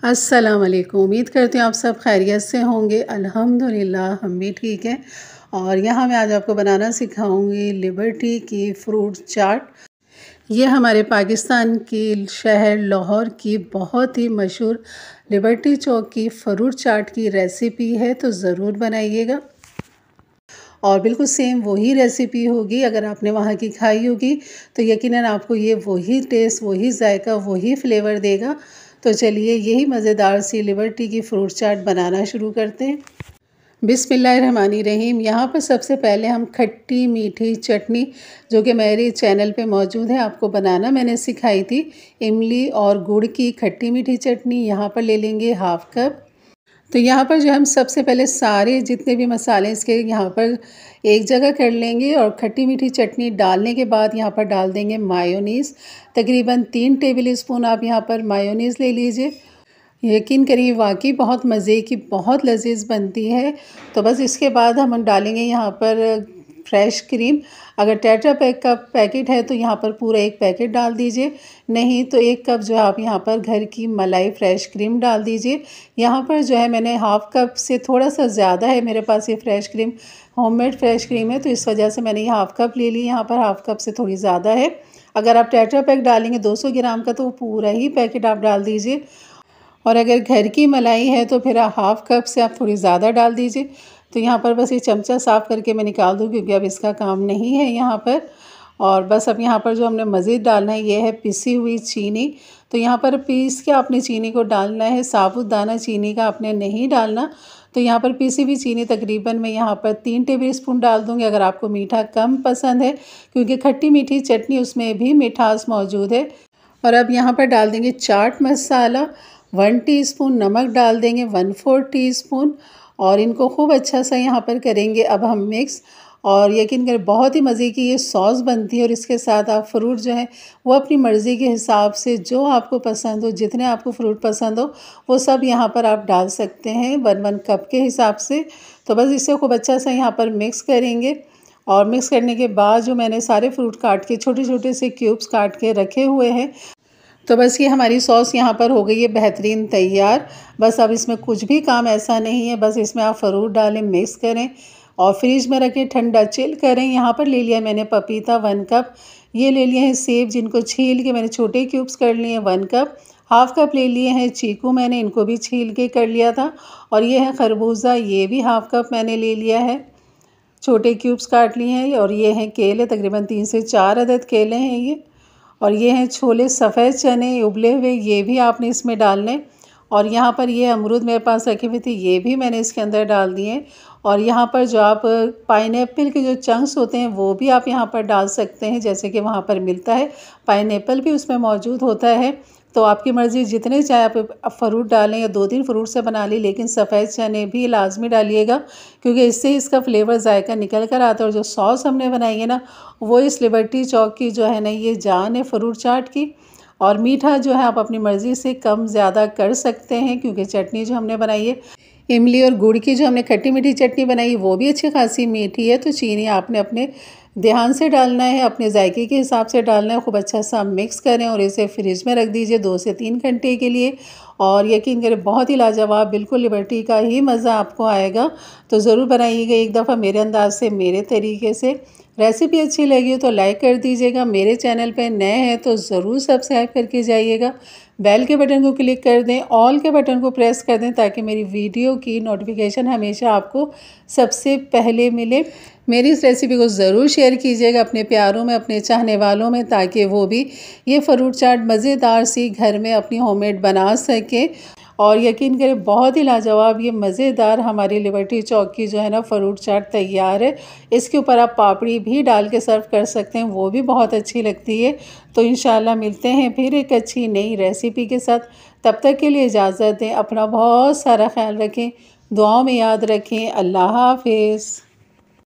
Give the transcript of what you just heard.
अस्सलाम वालेकुम। उम्मीद करती हूँ आप सब खैरियत से होंगे। अल्हम्दुलिल्लाह हम भी ठीक हैं। और यहाँ मैं आज आपको बनाना सिखाऊंगी लिबर्टी की फ्रूट चाट। ये हमारे पाकिस्तान की शहर लाहौर की बहुत ही मशहूर लिबर्टी चौक की फ्रूट चाट की रेसिपी है, तो ज़रूर बनाइएगा। और बिल्कुल सेम वही रेसिपी होगी, अगर आपने वहाँ की खाई होगी तो यकीनन आपको ये वही टेस्ट, वही जायका, वही फ्लेवर देगा। तो चलिए यही मज़ेदार सी लिबर्टी की फ्रूट चाट बनाना शुरू करते हैं। बिस्मिल्लाहिर्रहमानिर्रहीम। यहाँ पर सबसे पहले हम खट्टी मीठी चटनी, जो कि मेरे चैनल पे मौजूद है, आपको बनाना मैंने सिखाई थी, इमली और गुड़ की खट्टी मीठी चटनी, यहाँ पर ले लेंगे हाफ़ कप। तो यहाँ पर जो हम सबसे पहले सारे जितने भी मसाले इसके यहाँ पर एक जगह कर लेंगे। और खट्टी मीठी चटनी डालने के बाद यहाँ पर डाल देंगे मायोनीज़। तकरीबन 3 टेबल स्पून आप यहाँ पर मायोनीज़ ले लीजिए। यकीन करिए वाकई बहुत मज़े की, बहुत लजीज बनती है। तो बस इसके बाद हम डालेंगे यहाँ पर फ्रेश क्रीम। अगर टेट्रा पैक का पैकेट है तो यहाँ पर पूरा 1 पैकेट डाल दीजिए, नहीं तो 1 कप जो है आप यहाँ पर घर की मलाई फ्रेश क्रीम डाल दीजिए। यहाँ पर जो है मैंने हाफ़ कप से थोड़ा सा ज़्यादा है मेरे पास ये fresh cream, homemade fresh cream है, तो इस वजह से मैंने ये हाफ़ कप ले ली। यहाँ पर हाफ़ कप से थोड़ी ज़्यादा है। अगर आप टेट्रा पैक डालेंगे 200 ग्राम का तो पूरा ही पैकेट आप डाल दीजिए। और अगर घर की मलाई है तो फिर हाफ़ कप से आप थोड़ी ज़्यादा डाल दीजिए। तो यहाँ पर बस ये चमचा साफ़ करके मैं निकाल दूँ, क्योंकि अब इसका काम नहीं है यहाँ पर। और बस अब यहाँ पर जो हमने मज़ीद डालना है ये है पिसी हुई चीनी। तो यहाँ पर पीस के आपने चीनी को डालना है, साबुत दाना चीनी का आपने नहीं डालना। तो यहाँ पर पिसी हुई चीनी तकरीबन मैं यहाँ पर 3 टेबल स्पून डाल दूँगी, अगर आपको मीठा कम पसंद है, क्योंकि खट्टी मीठी चटनी उसमें भी मिठास मौजूद है। और अब यहाँ पर डाल देंगे चाट मसाला, 1 टीस्पून नमक डाल देंगे, 1/4 टीस्पून। और इनको खूब अच्छा सा यहाँ पर करेंगे अब हम मिक्स। और यकीन करें बहुत ही मज़े की ये सॉस बनती है। और इसके साथ आप फ्रूट जो है वो अपनी मर्ज़ी के हिसाब से जो आपको पसंद हो, जितने आपको फ्रूट पसंद हो वो सब यहाँ पर आप डाल सकते हैं 1 कप के हिसाब से। तो बस इसे खूब अच्छा सा यहाँ पर मिक्स करेंगे। और मिक्स करने के बाद जो मैंने सारे फ्रूट काट के छोटे छोटे से क्यूब्स काट के रखे हुए हैं, तो बस ये हमारी सॉस यहाँ पर हो गई है बेहतरीन तैयार। बस अब इसमें कुछ भी काम ऐसा नहीं है, बस इसमें आप फ्रूट डालें, मिक्स करें और फ्रिज में रखें, ठंडा चिल करें। यहाँ पर ले लिया मैंने पपीता 1 कप, ये ले लिए हैं सेब जिनको छील के मैंने छोटे क्यूब्स कर लिए हैं 1 कप, हाफ़ कप ले लिए हैं चीकू, मैंने इनको भी छील के कर लिया था। और ये है खरबूजा, ये भी हाफ़ कप मैंने ले लिया है, छोटे क्यूब्स काट लिए हैं। और ये हैं केले, तकरीबन 3 से 4 अदद केले हैं ये। और ये हैं छोले सफ़ेद चने उबले हुए, ये भी आपने इसमें डालने। और यहाँ पर ये अमरूद मेरे पास रखे हुए थे, ये भी मैंने इसके अंदर डाल दिए। और यहाँ पर जो आप पाइनएप्पल के जो चंक्स होते हैं वो भी आप यहाँ पर डाल सकते हैं, जैसे कि वहाँ पर मिलता है, पाइनएप्पल भी उसमें मौजूद होता है। तो आपकी मर्ज़ी जितने चाहे आप फ्रूट डालें, या 2-3 फ्रूट से बना ली, लेकिन सफ़ेद चने भी लाजमी डालिएगा, क्योंकि इससे इसका फ्लेवर जायका निकल कर आता है। और जो सॉस हमने बनाई है ना, वो इस लिबर्टी चौक की जो है ना, ये जान है फ्रूट चाट की। और मीठा जो है आप अपनी मर्ज़ी से कम ज़्यादा कर सकते हैं, क्योंकि चटनी जो हमने बनाई है इमली और गुड़ की, जो हमने खट्टी मीठी चटनी बनाई वो भी अच्छी खासी मीठी है। तो चीनी आपने अपने ध्यान से डालना है, अपने जायके के हिसाब से डालना है। खूब अच्छा सा मिक्स करें और इसे फ्रिज में रख दीजिए 2 से 3 घंटे के लिए। और यकीन करें बहुत ही लाजवाब, बिल्कुल लिबर्टी का ही मज़ा आपको आएगा। तो ज़रूर बनाइएगा एक दफ़ा मेरे अंदाज से, मेरे तरीके से। रेसिपी अच्छी लगी हो तो लाइक कर दीजिएगा, मेरे चैनल पे नए हैं तो ज़रूर सब्सक्राइब करके जाइएगा। बेल के बटन को क्लिक कर दें, ऑल के बटन को प्रेस कर दें, ताकि मेरी वीडियो की नोटिफिकेशन हमेशा आपको सबसे पहले मिले। मेरी इस रेसिपी को ज़रूर शेयर कीजिएगा अपने प्यारों में, अपने चाहने वालों में, ताकि वो भी ये फ्रूट चाट मज़ेदार सी घर में अपनी होममेड बना सकें। और यकीन करें बहुत ही लाजवाब ये मज़ेदार हमारी लिबर्टी चौक की जो है ना फ्रूट चाट तैयार है। इसके ऊपर आप पापड़ी भी डाल के सर्व कर सकते हैं, वो भी बहुत अच्छी लगती है। तो इंशाल्लाह मिलते हैं फिर एक अच्छी नई रेसिपी के साथ। तब तक के लिए इजाज़त दें, अपना बहुत सारा ख्याल रखें, दुआओं में याद रखें। अल्लाह हाफ़िज़।